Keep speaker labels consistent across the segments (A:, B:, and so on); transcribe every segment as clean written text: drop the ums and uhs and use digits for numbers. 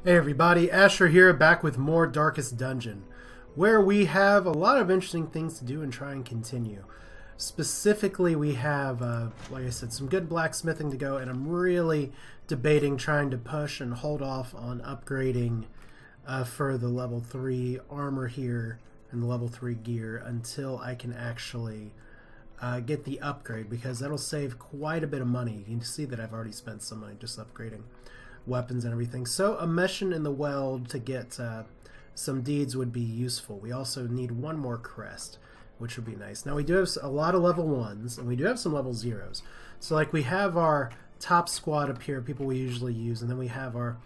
A: Hey everybody, Asher here, back with more Darkest Dungeon, where we have a lot of interesting things to do and try and continue. Specifically, we have, like I said, some good blacksmithing to go, and I'm really debating trying to push and hold off on upgrading for the level 3 armor here and the level 3 gear until I can actually get the upgrade, because that'll save quite a bit of money. You can see that I've already spent some money just upgrading weapons and everything. So a mission in the weld to get some deeds would be useful. We also need one more crest, which would be nice. Now we do have a lot of level 1s, and we do have some level 0s. So like we have our top squad up here, people we usually use, and then we have our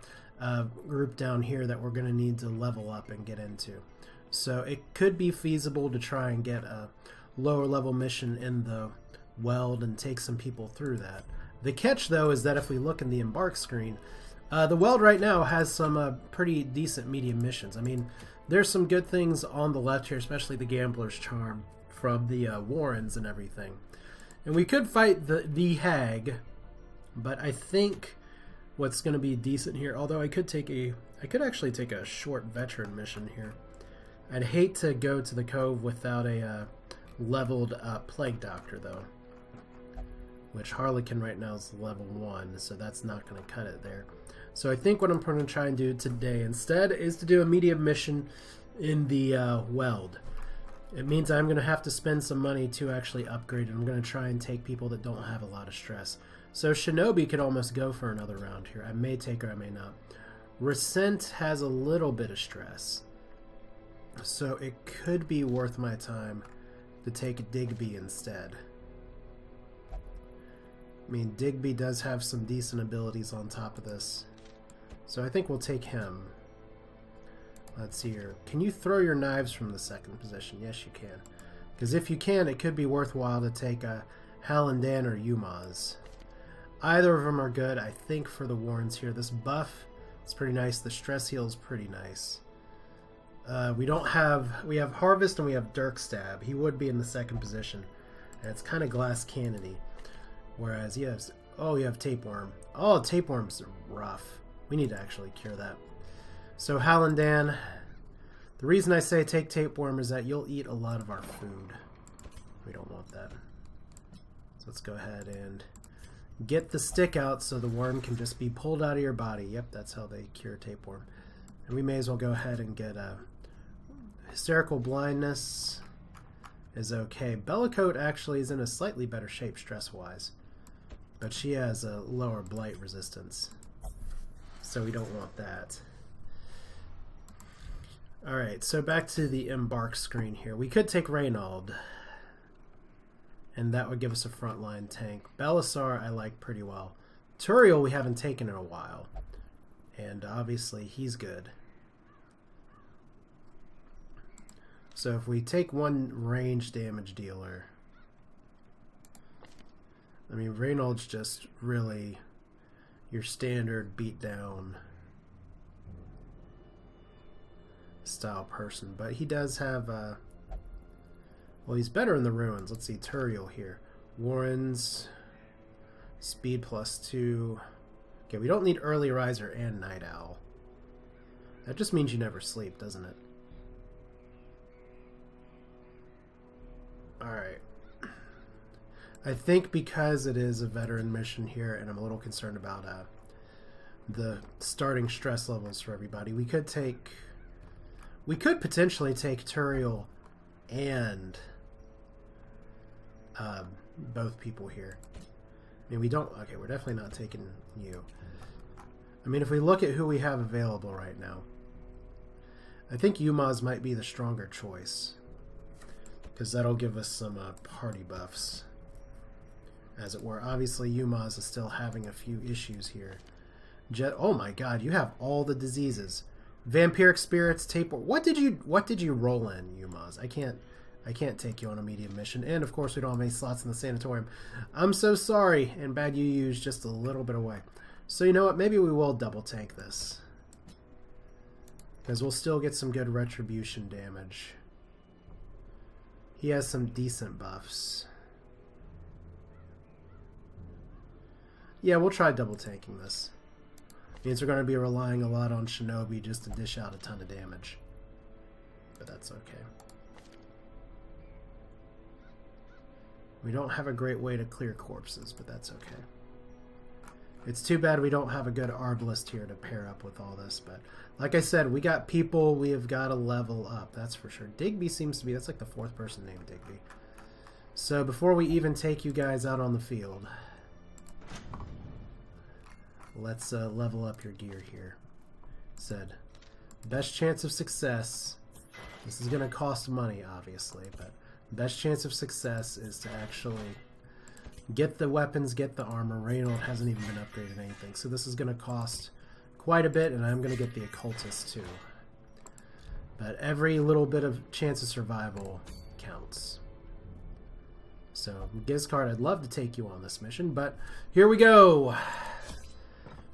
A: group down here that we're going to need to level up and get into. So it could be feasible to try and get a lower level mission in the weld and take some people through that. The catch, though, is that if we look in the embark screen, the weld right now has some pretty decent medium missions. I mean, there's some good things on the left here, especially the Gambler's Charm from the Warrens and everything. And we could fight the Hag, but I think what's going to be decent here, although I could actually take a short veteran mission here. I'd hate to go to the Cove without a leveled Plague Doctor, though, which Harlequin right now is level 1, so that's not going to cut it there. So I think what I'm going to try and do today instead is to do a medium mission in the weld. It means I'm going to have to spend some money to actually upgrade, and I'm going to try and take people that don't have a lot of stress. So Shinobi could almost go for another round here. I may take her, I may not. Resent has a little bit of stress, so it could be worth my time to take Digby instead. I mean, Digby does have some decent abilities on top of this, so I think we'll take him. Let's see here. Can you throw your knives from the second position? Yes, you can. Because if you can, it could be worthwhile to take a Hallandan or Yumaz. Either of them are good, I think, for the Warrens here. This buff is pretty nice. The stress heal is pretty nice. We have Harvest and we have Dirk Stab. He would be in the second position, and it's kind of glass cannony. Whereas you have Tapeworm. Oh, Tapeworm's rough. We need to actually cure that. So Hallandan, the reason I say take Tapeworm is that you'll eat a lot of our food. We don't want that. So let's go ahead and get the stick out so the worm can just be pulled out of your body. Yep, that's how they cure Tapeworm. And we may as well go ahead and get Hysterical Blindness is okay. Bellicote actually is in a slightly better shape stress-wise, but she has a lower blight resistance, so we don't want that. Alright, so back to the embark screen here. We could take Reynald, and that would give us a frontline tank. Belisar I like pretty well. Turiel we haven't taken in a while, and obviously he's good. So if we take one range damage dealer, I mean, Reynald's just really your standard beatdown style person, but he does have well, he's better in the ruins. Let's see, Turiel here. Warrens, speed +2. Okay, we don't need Early Riser and Night Owl. That just means you never sleep, doesn't it? Alright. I think because it is a veteran mission here, and I'm a little concerned about the starting stress levels for everybody, we could potentially take Turiel and both people here. I mean, okay, we're definitely not taking you. I mean, if we look at who we have available right now, I think Yumaz might be the stronger choice, because that'll give us some party buffs, as it were. Obviously, Yumaz is still having a few issues here. Oh my god, you have all the diseases. Vampiric Spirits, Tapeworm. What did you roll in, Yumaz? I can't take you on a medium mission. And of course we don't have any slots in the sanatorium. I'm so sorry, and bad you used just a little bit away. So you know what, maybe we will double tank this, because we'll still get some good retribution damage. He has some decent buffs. Yeah, we'll try double tanking this. Means we're going to be relying a lot on Shinobi just to dish out a ton of damage. But that's okay. We don't have a great way to clear corpses, but that's okay. It's too bad we don't have a good arbalist here to pair up with all this, but like I said, we got people we have got to level up, that's for sure. Digby seems to be, that's like the 4th person named Digby. So before we even take you guys out on the field, let's level up your gear here. Said, best chance of success, this is going to cost money obviously, but best chance of success is to actually get the weapons, get the armor. Reynold hasn't even been upgraded anything, so this is going to cost quite a bit, and I'm going to get the occultist too. But every little bit of chance of survival counts. So, Gizcard, I'd love to take you on this mission, but here we go!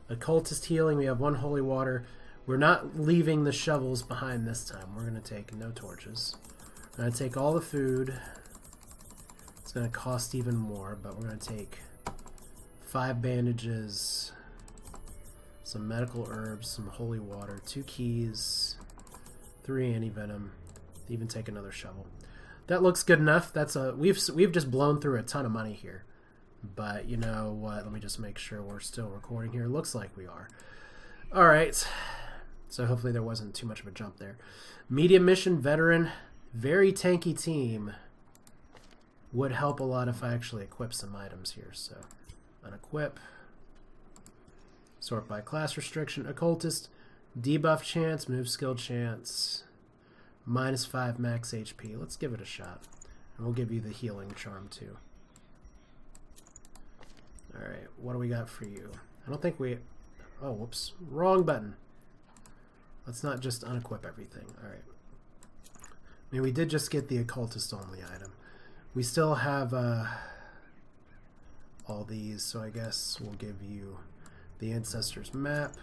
A: Occultist healing, we have 1 holy water. We're not leaving the shovels behind this time. We're going to take no torches. We're going to take all the food. It's going to cost even more, but we're going to take 5 bandages, some medical herbs, some holy water, 2 keys, 3 anti-venom, even take another shovel. That looks good enough. That's a we've just blown through a ton of money here. But you know what? Let me just make sure we're still recording here. Looks like we are. All right. So hopefully there wasn't too much of a jump there. Medium mission veteran, very tanky team. Would help a lot if I actually equip some items here. So unequip. Sort by class restriction. Occultist, debuff chance, move skill chance, -5 max HP. Let's give it a shot. And we'll give you the healing charm too. Alright, what do we got for you? I don't think we... Oh, whoops. Wrong button. Let's not just unequip everything. Alright. I mean, we did just get the occultist only item. We still have all these, so I guess we'll give you the Ancestors map.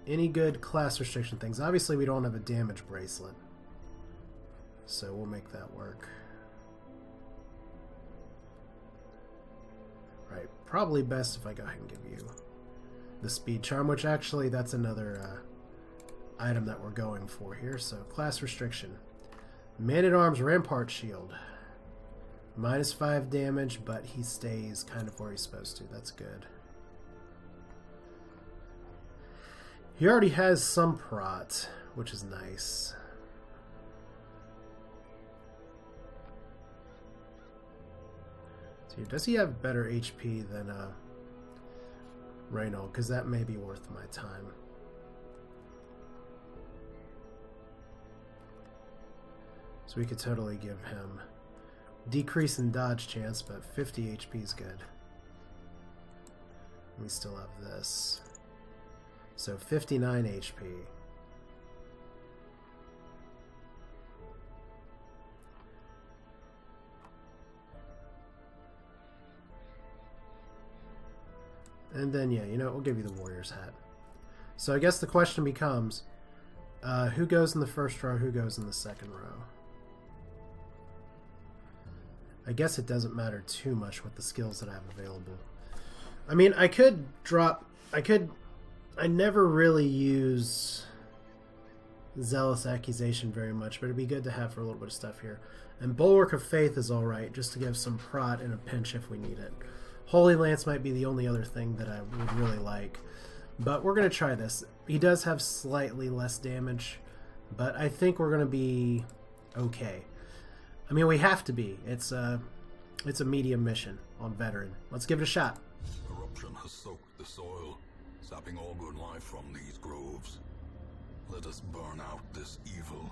A: Any good class restriction things. Obviously, we don't have a damage bracelet, so we'll make that work. Right, probably best if I go ahead and give you the speed charm, which actually that's another item that we're going for here. So class restriction. Man-at-Arms Rampart Shield. -5 damage, but he stays kind of where he's supposed to. That's good. He already has some prot, which is nice. So does he have better HP than Reynold? Because that may be worth my time. So we could totally give him decrease in dodge chance, but 50 HP is good. We still have this. So 59 HP. And then, yeah, you know, we'll give you the Warrior's hat. So I guess the question becomes, who goes in the first row, who goes in the second row? I guess it doesn't matter too much with the skills that I have available. I mean, I could drop... I never really use Zealous Accusation very much, but it'd be good to have for a little bit of stuff here. And Bulwark of Faith is alright, just to give some prot in a pinch if we need it. Holy Lance might be the only other thing that I would really like. But we're going to try this. He does have slightly less damage, but I think we're going to be okay. I mean, we have to be. It's a medium mission on veteran. Let's give it a shot.
B: Corruption has soaked the soil, sapping all good life from these groves. Let us burn out this evil.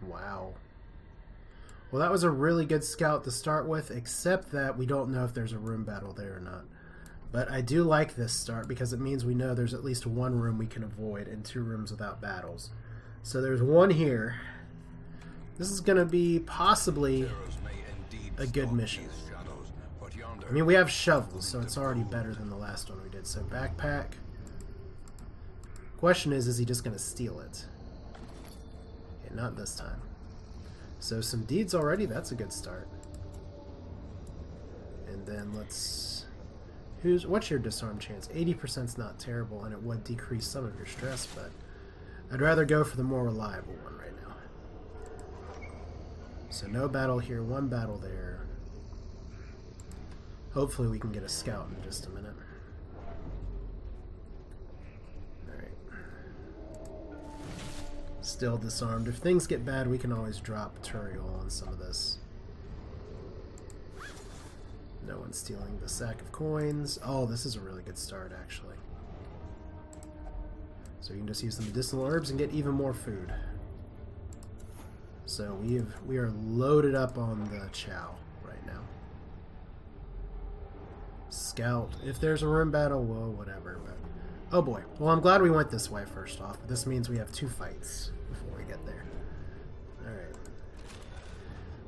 A: Wow. Well, that was a really good scout to start with, except that we don't know if there's a room battle there or not. But I do like this start because it means we know there's at least one room we can avoid and 2 rooms without battles. So there's one here. This is going to be possibly a good mission. I mean, we have shovels, so it's already better than the last one we did. So backpack. Question is he just going to steal it? Okay, not this time. So some deeds already, that's a good start. And then let's What's your disarm chance? 80% is not terrible, and it would decrease some of your stress, but I'd rather go for the more reliable one right now. So no battle here, one battle there. Hopefully we can get a scout in just a minute. Alright. Still disarmed. If things get bad, we can always drop Turiel on some of this. No one's stealing the sack of coins. Oh, this is a really good start, actually. So you can just use the medicinal herbs and get even more food. So we are loaded up on the chow right now. Scout. If there's a room battle, well, whatever. But oh boy. Well, I'm glad we went this way first off. But this means we have 2 fights before we get there. Alright.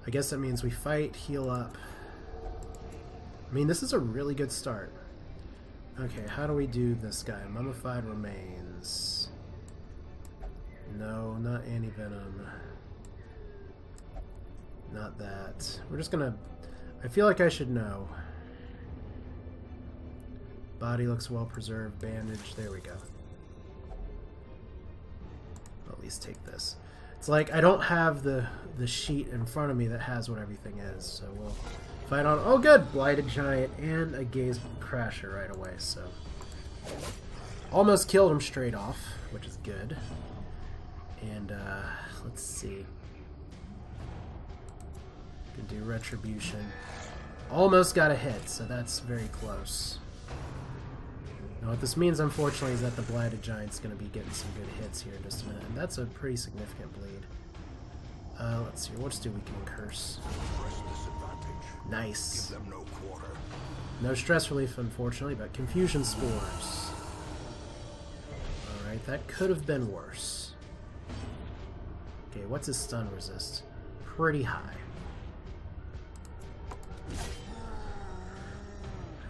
A: I guess that means we fight, heal up. I mean, this is a really good start. Okay, how do we do this guy? Mummified remains. No, not anti-venom. Not that. We're just gonna... I feel like I should know. Body looks well preserved. Bandage. There we go. I'll at least take this. It's like I don't have the sheet in front of me that has what everything is, so we'll fight on. Oh good! Blighted Giant and a Gaze Crasher right away, so almost killed him straight off, which is good. And let's see. Can do Retribution. Almost got a hit, so that's very close. Now what this means, unfortunately, is that the Blighted Giant's going to be getting some good hits here in just a minute, and that's a pretty significant bleed. Let's see, let's do Weakening Curse. Nice.
B: Give them no quarter.
A: No stress relief, unfortunately, but Confusion Spores. Alright, that could have been worse. Okay, what's his stun resist? Pretty high.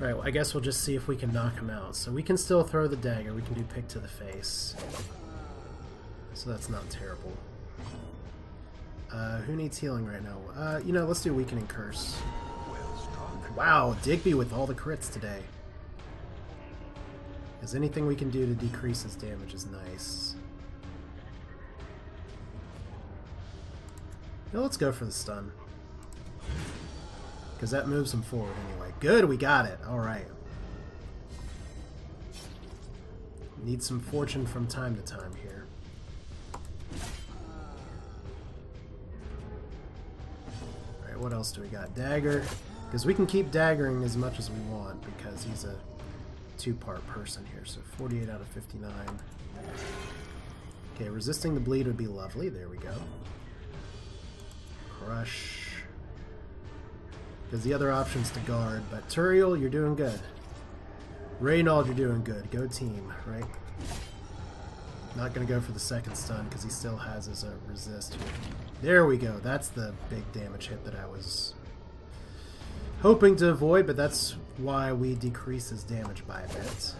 A: Alright, well, I guess we'll just see if we can knock him out. So we can still throw the dagger. We can do Pick to the Face. So that's not terrible. Who needs healing right now? You know, let's do Weakening Curse. Wow, Digby with all the crits today. Is anything we can do to decrease his damage is nice. Now let's go for the stun. Because that moves him forward anyway. Good, we got it. Alright. Need some fortune from time to time here. Alright, what else do we got? Dagger. Because we can keep daggering as much as we want because he's a 2-part person here. So 48 out of 59. Okay, resisting the bleed would be lovely. There we go. Crush. Because the other option's to guard. But Turiel, you're doing good. Reynald, you're doing good. Go team, right? Not going to go for the second stun because he still has his resist here. There we go. That's the big damage hit that I was hoping to avoid, but that's why we decrease his damage by a bit.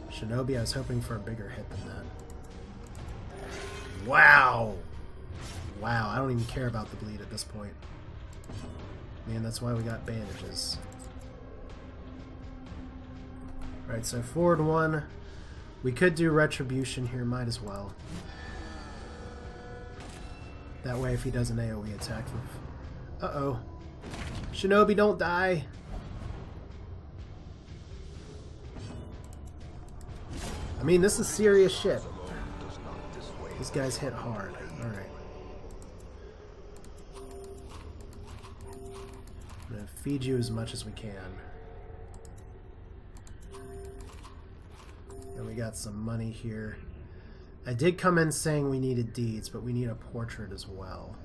A: Shinobi, I was hoping for a bigger hit than that. Wow! Wow, I don't even care about the bleed at this point. Man, that's why we got bandages. Alright, so forward 1. We could do Retribution here, might as well. That way if he does an AoE attack... Uh-oh. Shinobi, don't die! I mean, this is serious shit. These guys hit hard. Alright. I'm gonna feed you as much as we can. And we got some money here. I did come in saying we needed deeds, but we need a portrait as well.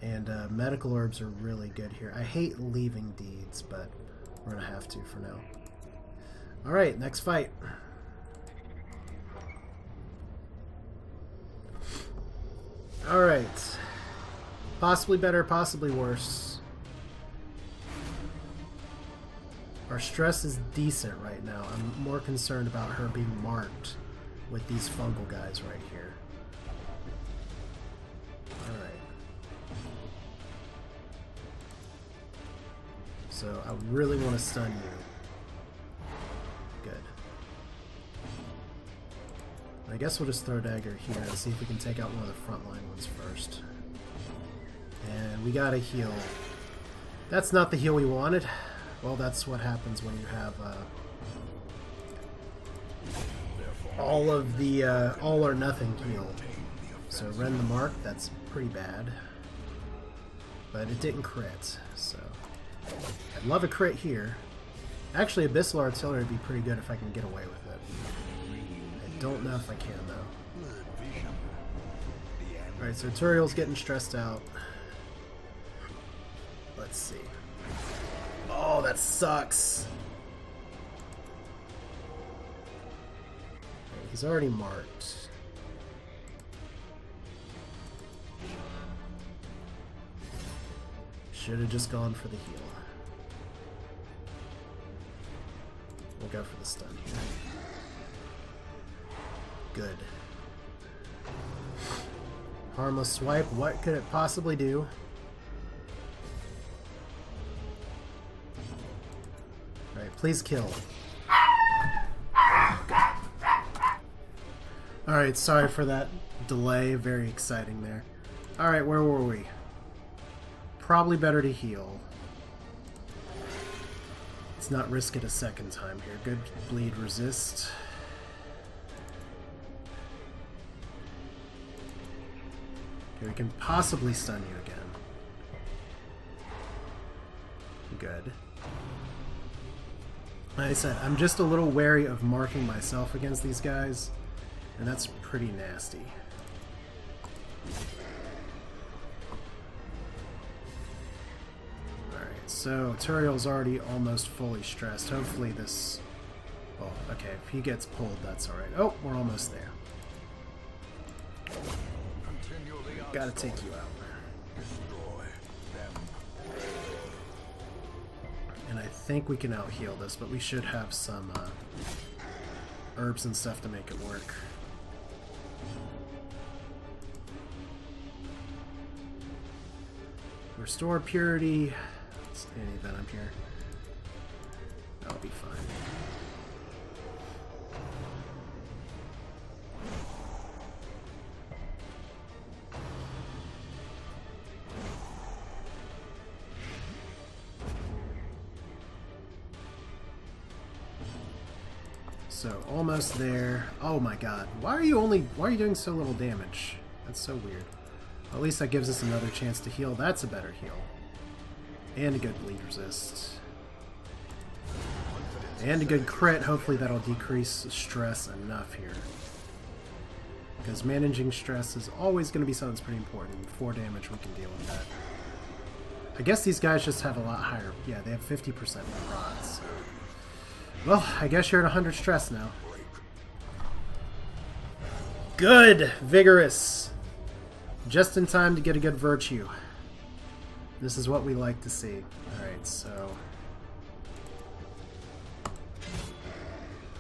A: And medical herbs are really good here. I hate leaving deeds, but we're gonna have to for now. Alright, next fight. Alright. Possibly better, possibly worse. Our stress is decent right now. I'm more concerned about her being marked with these fungal guys right here. Alright. So I really want to stun you. Good. I guess we'll just throw a dagger here and see if we can take out one of the frontline ones first. And we gotta heal. That's not the heal we wanted. Well, that's what happens when you have all of the all or nothing heal. So rend the mark, that's pretty bad. But it didn't crit, so I'd love a crit here. Actually, Abyssal Artillery would be pretty good if I can get away with it. I don't know if I can, though. Alright, so Turiel's getting stressed out. Let's see. Oh, that sucks! He's already marked. Should have just gone for the heal. We'll go for the stun here. Good. Harmless swipe. What could it possibly do? Alright, please kill. Oh, God. Alright, sorry for that delay. Very exciting there. Alright, where were we? Probably better to heal. Let's not risk it a second time here. Good bleed resist. Okay, we can possibly stun you again. Good. Like I said, I'm just a little wary of marking myself against these guys, and that's pretty nasty. So, Turiel's already almost fully stressed. Hopefully this... Well, okay, if he gets pulled, that's alright. Oh, we're almost there. Gotta take you out. And I think we can out-heal this, but we should have some herbs and stuff to make it work. Restore purity... Anti-venom here. That'll be fine. So almost there. Oh my god. Why are you doing so little damage? That's so weird. At least that gives us another chance to heal. That's a better heal. And a good bleed resist. And a good crit. Hopefully that'll decrease stress enough here. Because managing stress is always going to be something that's pretty important. 4 damage, we can deal with that. I guess these guys just have a lot higher. Yeah, they have 50% prods. Well, I guess you're at 100 stress now. Good! Vigorous! Just in time to get a good virtue. This is what we like to see. Alright, so...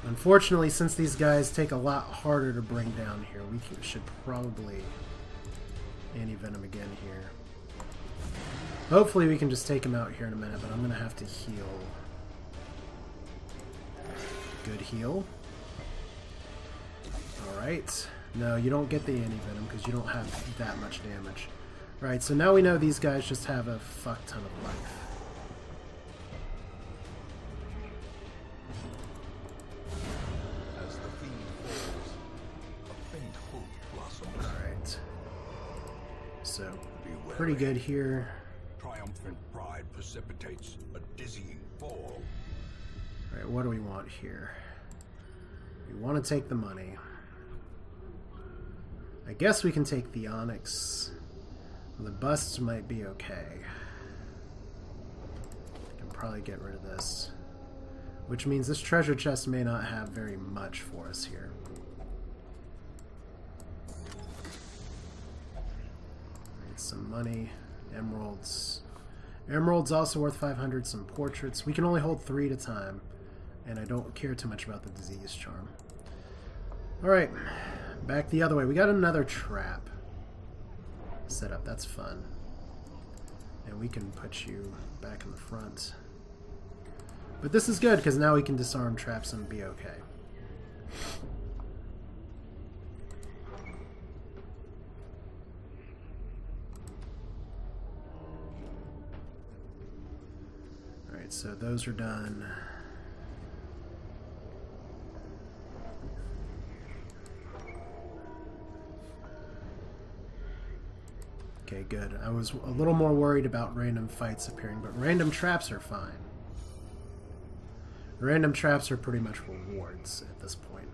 A: Unfortunately, since these guys take a lot harder to bring down here, we should probably anti-venom again here. Hopefully we can just take him out here in a minute, but I'm going to have to heal. Good heal. Alright. No, you don't get the anti-venom because you don't have that much damage. Right, so now we know these guys just have a fuck ton of life.
B: As the fiend falls, a faint hope blossoms.
A: Alright. So, pretty good here.
B: Triumphant pride precipitates a dizzying fall.
A: Alright, what do we want here? We want to take the money. I guess we can take the onyx. The busts might be okay. I can probably get rid of this. Which means this treasure chest may not have very much for us here. Need some money. Emeralds. Emeralds also worth 500. Some portraits. We can only hold 3 at a time. And I don't care too much about the disease charm. Alright. Back the other way. We got another trap set up. That's fun. And we can put you back in the front. But this is good, because now we can disarm traps and be okay. Alright, so those are done. Okay, good. I was a little more worried about random fights appearing, but random traps are fine. Random traps are pretty much rewards at this point.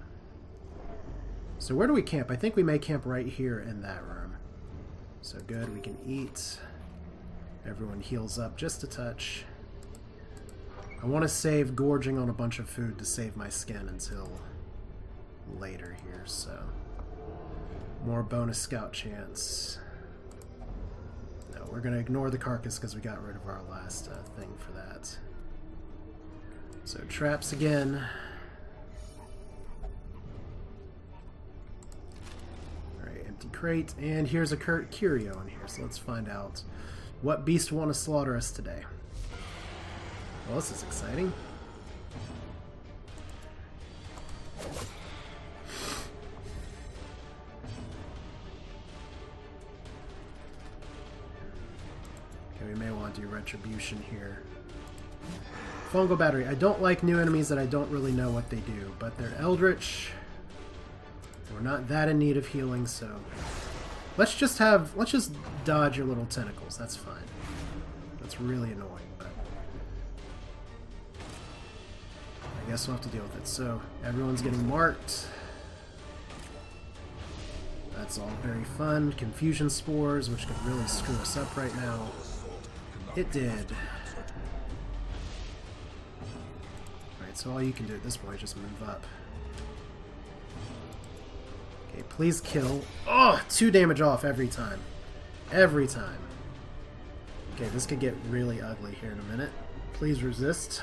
A: So where do we camp? I think we may camp right here in that room. So good, we can eat. Everyone heals up just a touch. I want to save gorging on a bunch of food to save my skin until later here, so... More bonus scout chance. No, we're going to ignore the carcass because we got rid of our last thing for that. So traps again. Alright, empty crate. And here's a curio in here, so let's find out what beast want to slaughter us today. Well, this is exciting. Okay, we may want to do retribution here. Fungal battery. I don't like new enemies that I don't really know what they do, but they're eldritch. We're not that in need of healing, so let's just dodge your little tentacles. That's fine. That's really annoying, but I guess we'll have to deal with it. So everyone's getting marked. That's all very fun. Confusion spores, which could really screw us up right now. It did. So all you can do at this point is just move up. Okay, please kill. Oh, 2 damage off every time. Every time. Okay, this could get really ugly here in a minute. Please resist.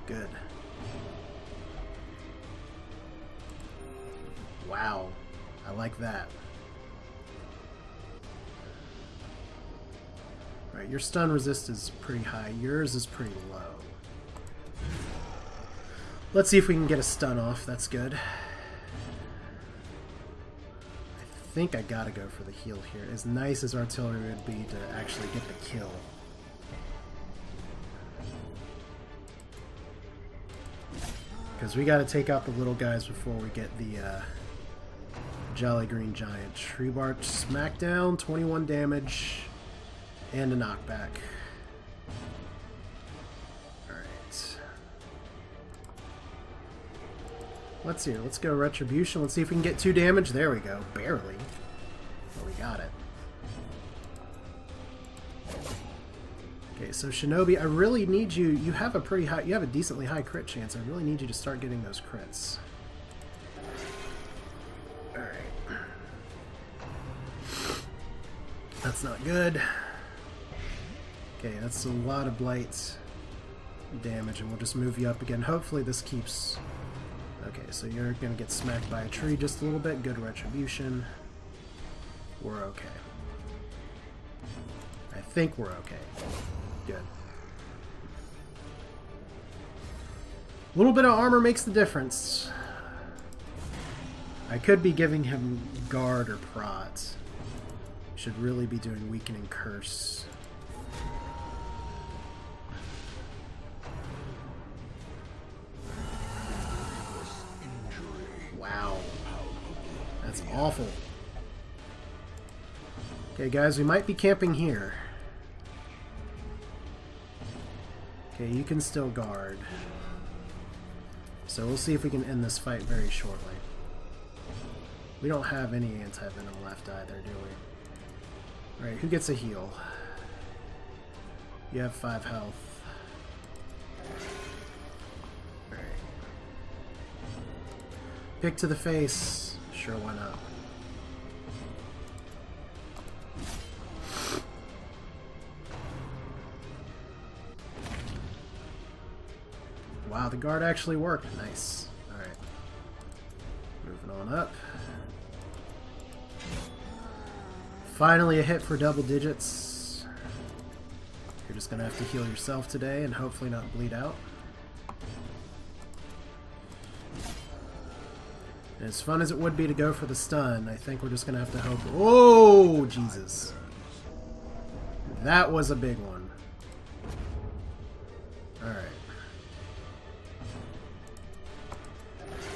A: Good. Wow. I like that. Alright, your stun resist is pretty high. Yours is pretty low. Let's see if we can get a stun off. That's good. I think I gotta go for the heal here. As nice as artillery would be to actually get the kill. Because we gotta take out the little guys before we get the Jolly Green Giant. Tree Bark Smackdown, 21 damage, and a knockback. Let's see. Let's go Retribution. Let's see if we can get 2 damage. There we go. Barely. But we got it. Okay, so Shinobi, I really need you. You have a pretty high. You have a decently high crit chance. I really need you to start getting those crits. Alright. That's not good. Okay, that's a lot of blight damage, and we'll just move you up again. Hopefully this keeps... Okay, so you're going to get smacked by a tree just a little bit. Good retribution. We're okay. I think we're okay. Good. A little bit of armor makes the difference. I could be giving him guard or prot. Should really be doing weakening curse. Wow. That's awful. Okay, guys, we might be camping here. Okay, you can still guard. So we'll see if we can end this fight very shortly. We don't have any anti-venom left either, do we? Alright, who gets a heal? You have 5 health. Alright. Pick to the face. Sure, why not? Wow, the guard actually worked. Nice. Alright. Moving on up. Finally a hit for double digits. You're just going to have to heal yourself today and hopefully not bleed out. And as fun as it would be to go for the stun, I think we're just going to have to hope... Oh, Jesus. That was a big one. Alright.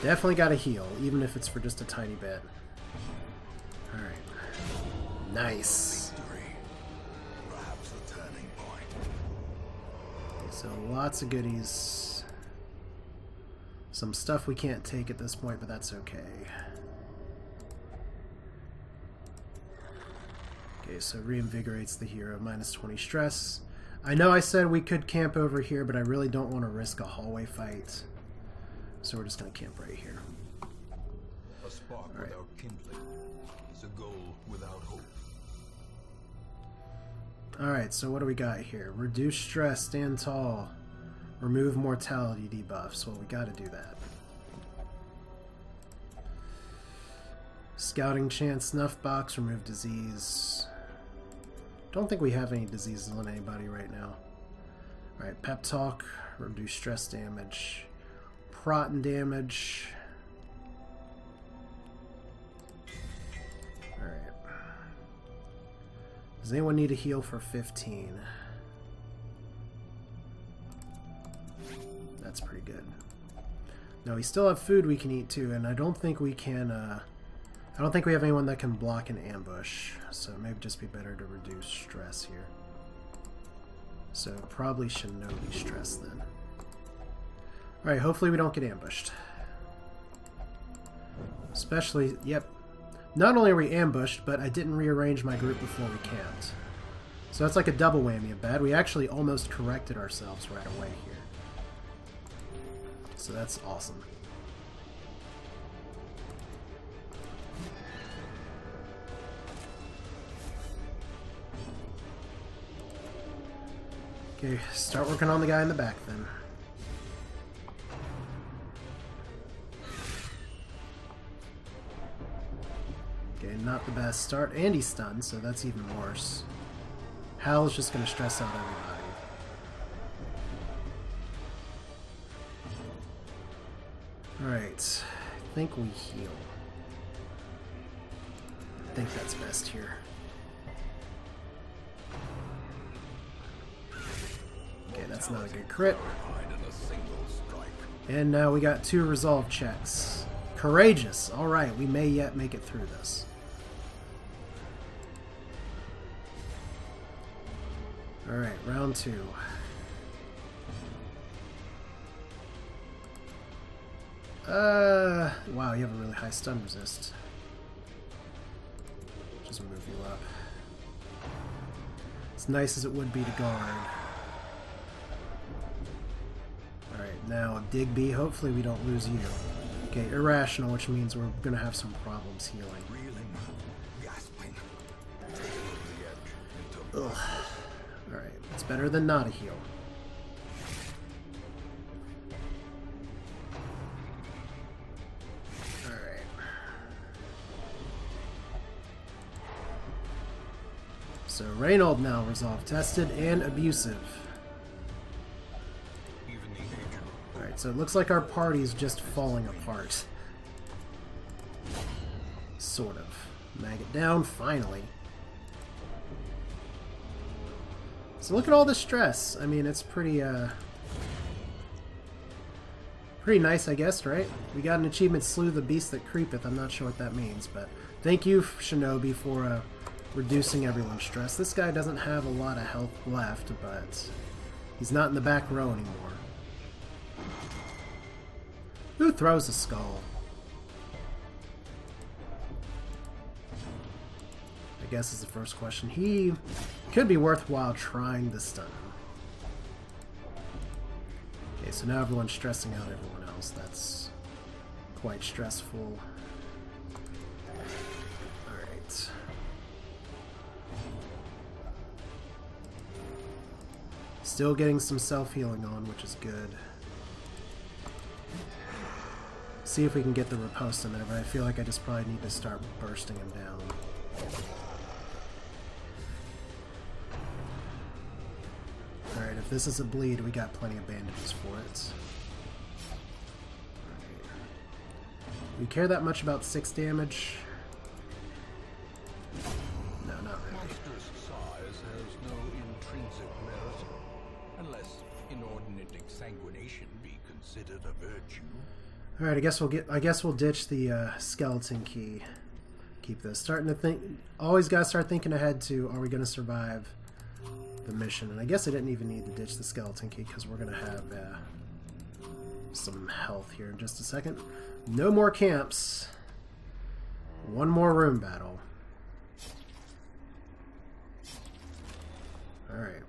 A: Definitely got to heal, even if it's for just a tiny bit. Alright. Nice.
B: Perhaps the turning point.
A: Okay, so lots of goodies. Some stuff we can't take at this point, but that's okay. Okay, so reinvigorates the hero, minus 20 stress. I know I said we could camp over here, but I really don't want to risk a hallway fight. So we're just going to camp right here.
B: A spark
A: All right.
B: without kindling is a goal without hope.
A: Alright, so what do we got here? Reduce stress, stand tall. Remove mortality debuffs. Well, we gotta do that. Scouting chance, snuff box, remove disease. Don't think we have any diseases on anybody right now. Alright, pep talk, reduce stress damage. Proton damage. Alright. Does anyone need a heal for 15? That's pretty good. No, we still have food we can eat too, and I don't think we can, I don't think we have anyone that can block an ambush, so it may just be better to reduce stress here. So probably Shinobi stress then. Alright, hopefully we don't get ambushed. Especially, yep. Not only are we ambushed, but I didn't rearrange my group before we camped. So that's like a double whammy of bad. We actually almost corrected ourselves right away here. So that's awesome. Okay, start working on the guy in the back then. Okay, not the best start. And he's stunned, so that's even worse. Hal's just going to stress out everybody. Alright, I think we heal. I think that's best here. Okay, that's not a good crit. And now we got 2 resolve checks. Courageous! Alright, we may yet make it through this. Alright, round 2. Wow, you have a really high stun resist. Just move you up. As nice as it would be to guard. Alright, now Digby, hopefully we don't lose you. Okay, irrational, which means we're gonna have some problems healing.
B: Reeling, gasping.
A: Ugh. Alright, it's better than not a heal. Alright. So Reynold now resolve tested and abusive.
B: Even the agent.
A: Alright, so it looks like our party's just falling apart. Sort of. Mag it down, finally. So look at all the stress. I mean, it's pretty, pretty nice, I guess, right? We got an achievement, Slew the Beast That Creepeth. I'm not sure what that means, but thank you, Shinobi, for reducing everyone's stress. This guy doesn't have a lot of health left, but he's not in the back row anymore. Who throws a skull? I guess is the first question. He could be worthwhile trying to stun him. Okay, so now everyone's stressing out everyone else. That's quite stressful. Alright. Still getting some self-healing on, which is good. See if we can get the riposte in there, but I feel like I just probably need to start bursting him down. Alright, if this is a bleed, we got plenty of bandages for it. Right. We care that much about 6 damage? No, not really.
B: Monstrous size has no intrinsic merit, unless inordinate exsanguination be considered a virtue.
A: All right, I guess we'll ditch the skeleton key. Keep this. Starting to think. Always gotta start thinking ahead to. Are we gonna survive the mission? And I guess I didn't even need to ditch the skeleton key because we're gonna have some health here in just a second. No more camps. One more room battle. All right.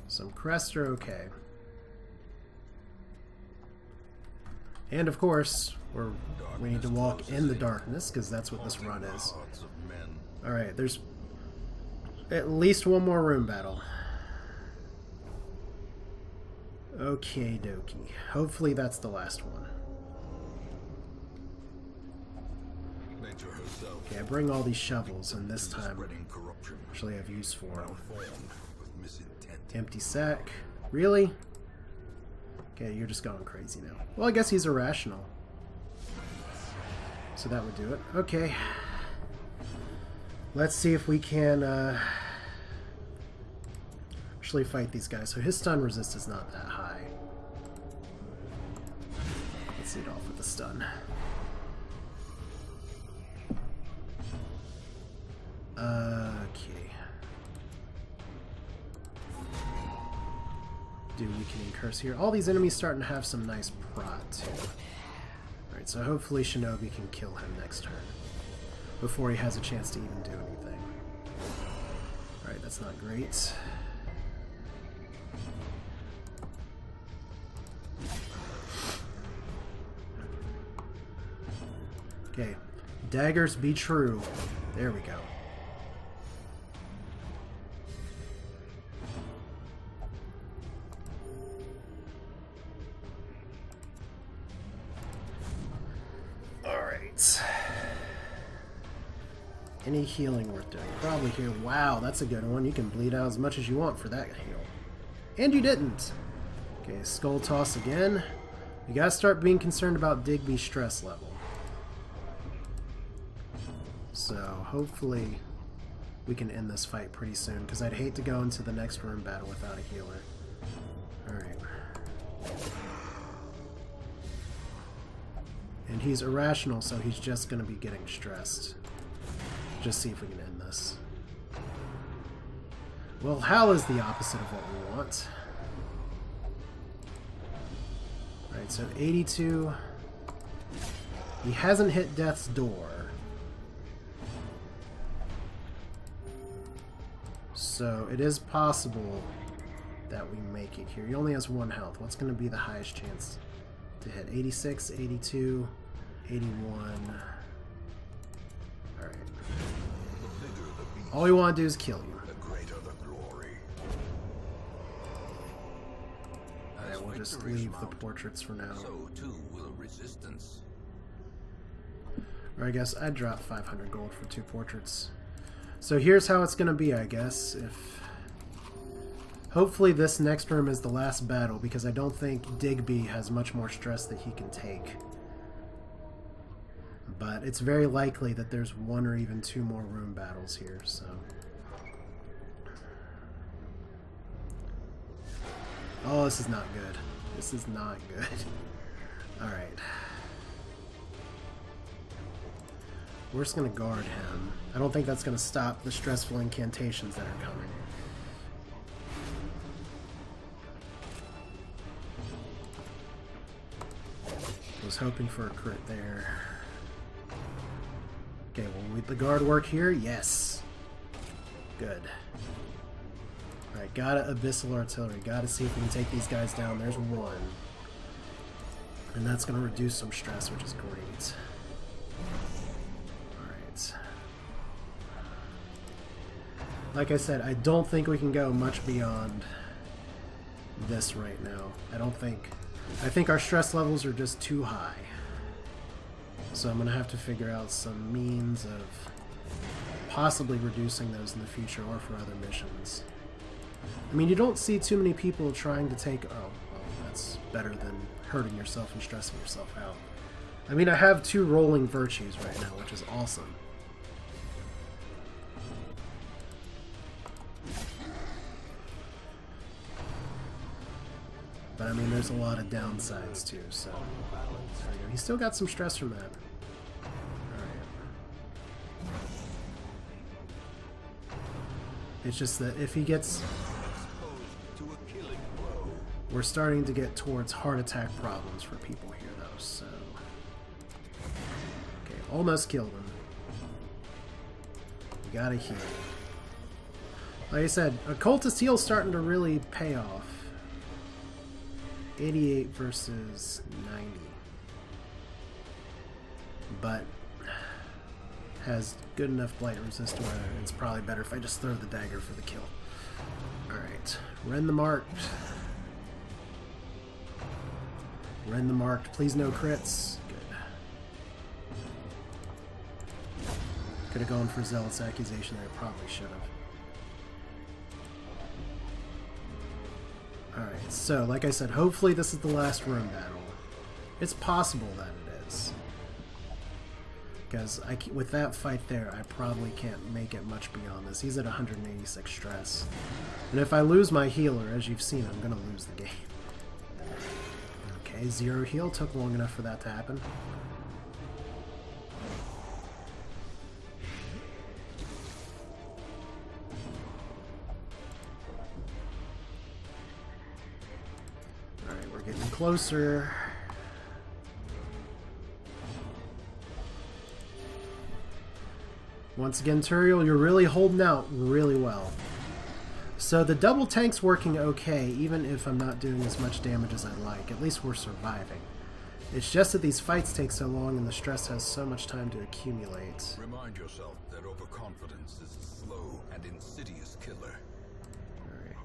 A: Some crests are okay. And of course, we need to walk in the darkness, because that's what this run is. Alright, there's at least one more room battle. Okay, dokie. Hopefully that's the last one. Okay, I bring all these shovels, and this time actually have use for them. Empty sack. Really? Okay, you're just going crazy now. Well, I guess he's irrational. So that would do it. Okay. Let's see if we can actually fight these guys. So his stun resist is not that high. Let's lead off with the stun. Okay. Do weakening curse here. All these enemies starting to have some nice prot too. Alright, so hopefully Shinobi can kill him next turn before he has a chance to even do anything. Alright, that's not great. Okay, daggers be true. There we go. Any healing worth doing? Probably here. Wow, that's a good one. You can bleed out as much as you want for that heal. And you didn't. Okay, skull toss again. You gotta start being concerned about Digby's stress level. So, hopefully we can end this fight pretty soon, because I'd hate to go into the next room battle without a healer. Alright. And he's irrational, so he's just gonna be getting stressed. Just see if we can end this. Well, Hal is the opposite of what we want. Alright, so 82. He hasn't hit death's door. So it is possible that we make it here. He only has 1 health. What's going to be the highest chance to hit? 86, 82, 81. Alright. All we want to do is kill you. Alright, we'll just leave the portraits for now.
B: So too will resistance.
A: Or I guess I'd drop 500 gold for 2 portraits. So here's how it's going to be, I guess. Hopefully this next room is the last battle, because I don't think Digby has much more stress that he can take. But it's very likely that there's 1 or even 2 more room battles here, so... Oh, this is not good. This is not good. Alright. We're just going to guard him. I don't think that's going to stop the stressful incantations that are coming. I was hoping for a crit there. Okay, will the guard work here? Yes. Good. Alright, gotta Abyssal Artillery. Gotta see if we can take these guys down. There's 1. And that's gonna reduce some stress, which is great. Alright. Like I said, I don't think we can go much beyond this right now. I think our stress levels are just too high. So I'm going to have to figure out some means of possibly reducing those in the future or for other missions. I mean, you don't see too many people trying to take... Oh, well, that's better than hurting yourself and stressing yourself out. I mean, I have 2 rolling virtues right now, which is awesome. But I mean, there's a lot of downsides too, so there we go. He still got some stress from that. Alright. It's just that if he gets... We're starting to get towards heart attack problems for people here, though, so... Okay, almost killed him. We gotta heal. Like I said, Occultist Heal's starting to really pay off. 88 versus 90. But has good enough blight resist where it's probably better if I just throw the dagger for the kill. Alright, Rend the Marked. Rend the Marked. Please no crits. Good. Could have gone for Zealot's Accusation there. I probably should have. Alright, so like I said, hopefully this is the last room battle. It's possible that it is. Because with that fight there, I probably can't make it much beyond this. He's at 186 stress. And if I lose my healer, as you've seen, I'm going to lose the game. Okay, 0 heal. Took long enough for that to happen. Alright, we're getting closer. Once again, Turiel, you're really holding out really well. So the double tank's working okay, even if I'm not doing as much damage as I'd like. At least we're surviving. It's just that these fights take so long and the stress has so much time to accumulate.
B: Remind yourself that overconfidence is a slow and insidious killer.
A: Alright.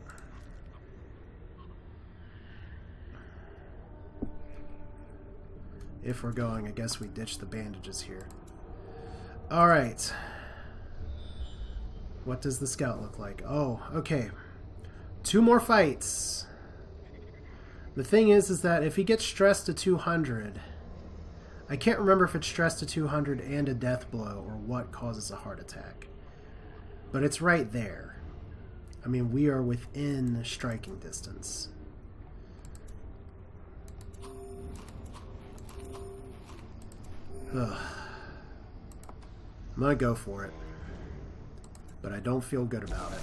A: If we're going, I guess we ditch the bandages here. Alright. What does the scout look like? Oh, okay. 2 more fights. The thing is that if he gets stressed to 200, I can't remember if it's stressed to 200 and a death blow or what causes a heart attack. But it's right there. I mean, we are within striking distance. Ugh. I'm gonna go for it. But I don't feel good about it.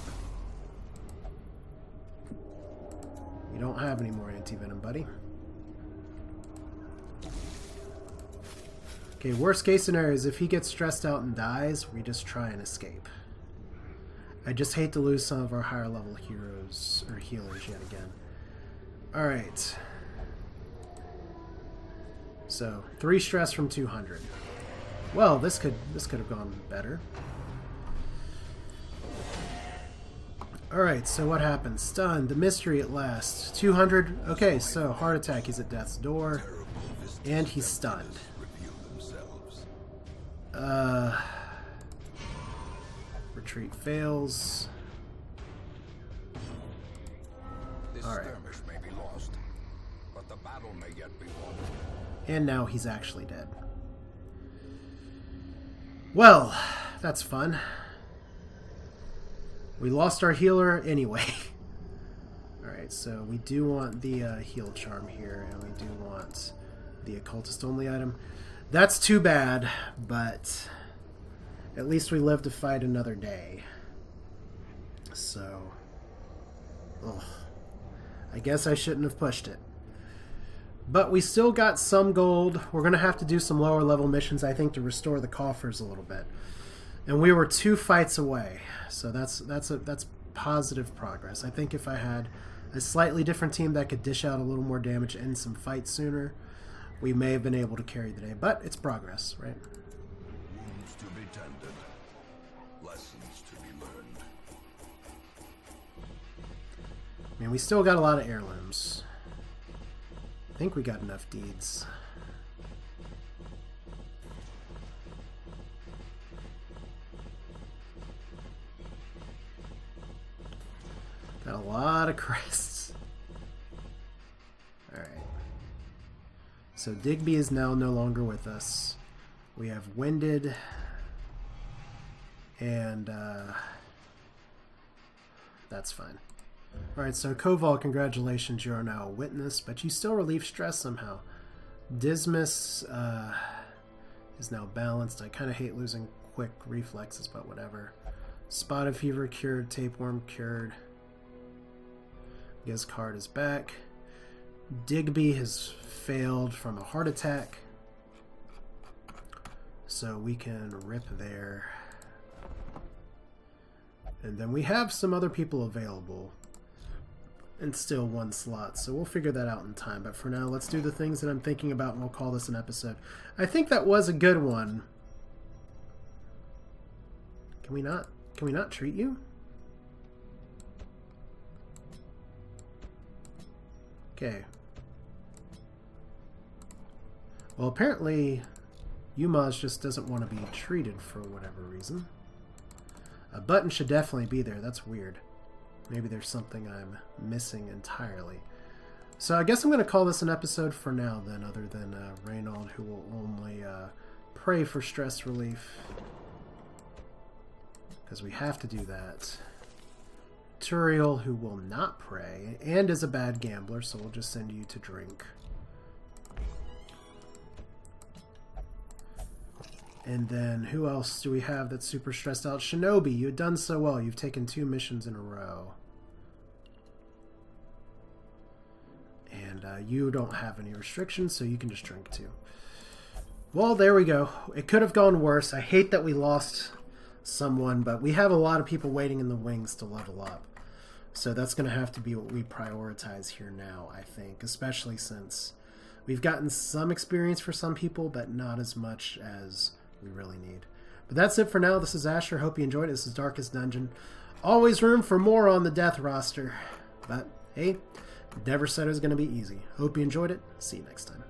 A: You don't have any more anti-venom, buddy. Okay, worst case scenario is if he gets stressed out and dies, we just try and escape. I just hate to lose some of our higher level heroes, or healers yet again. Alright. So, 3 stress from 200. Well, this could have gone better. Alright, so what happens? Stunned. The mystery at last. 200. Okay, so heart attack. He's at death's door. And he's stunned. Retreat fails. Alright. And now he's actually dead. Well, that's fun. We lost our healer anyway. Alright, so we do want the heal charm here, and we do want the occultist only item. That's too bad, but at least we live to fight another day. So, ugh. I guess I shouldn't have pushed it. But we still got some gold. We're going to have to do some lower level missions, I think, to restore the coffers a little bit. And we were 2 fights away, so that's positive progress. I think if I had a slightly different team that could dish out a little more damage and some fights sooner, we may have been able to carry the day. But it's progress, right?
B: Wounds to be tended, lessons to be learned.
A: I mean, we still got a lot of heirlooms. I think we got enough deeds. Got a lot of crests. Alright. So Digby is now no longer with us. We have Winded. And that's fine. Alright, so Koval, congratulations, you are now a witness, but you still relieve stress somehow. Dismas is now balanced. I kind of hate losing quick reflexes, but whatever. Spotted fever cured, tapeworm cured. Gizcard is back. Digby has failed from a heart attack, so we can rip there. And then we have some other people available and still one slot, so we'll figure that out in time. But for now, let's do the things that I'm thinking about, and we'll call this an episode. I think that was a good one. Can we not treat you? Okay. Well, apparently Yumaz just doesn't want to be treated for whatever reason. A button should definitely be there. That's weird. Maybe there's something I'm missing entirely. So I guess I'm going to call this an episode for now then, other than Reynold, who will only pray for stress relief. Because we have to do that. Turiel, who will not pray, and is a bad gambler, so we'll just send you to drink. And then, who else do we have that's super stressed out? Shinobi, you had done so well. You've taken 2 missions in a row. And you don't have any restrictions, so you can just drink too. Well, there we go. It could have gone worse. I hate that we lost someone, but we have a lot of people waiting in the wings to level up. So that's going to have to be what we prioritize here now, I think. Especially since we've gotten some experience for some people, but not as much as we really need. But that's it for now. This is Asher. Hope you enjoyed it. This is Darkest Dungeon. Always room for more on the death roster. But hey, never said it was going to be easy. Hope you enjoyed it. See you next time.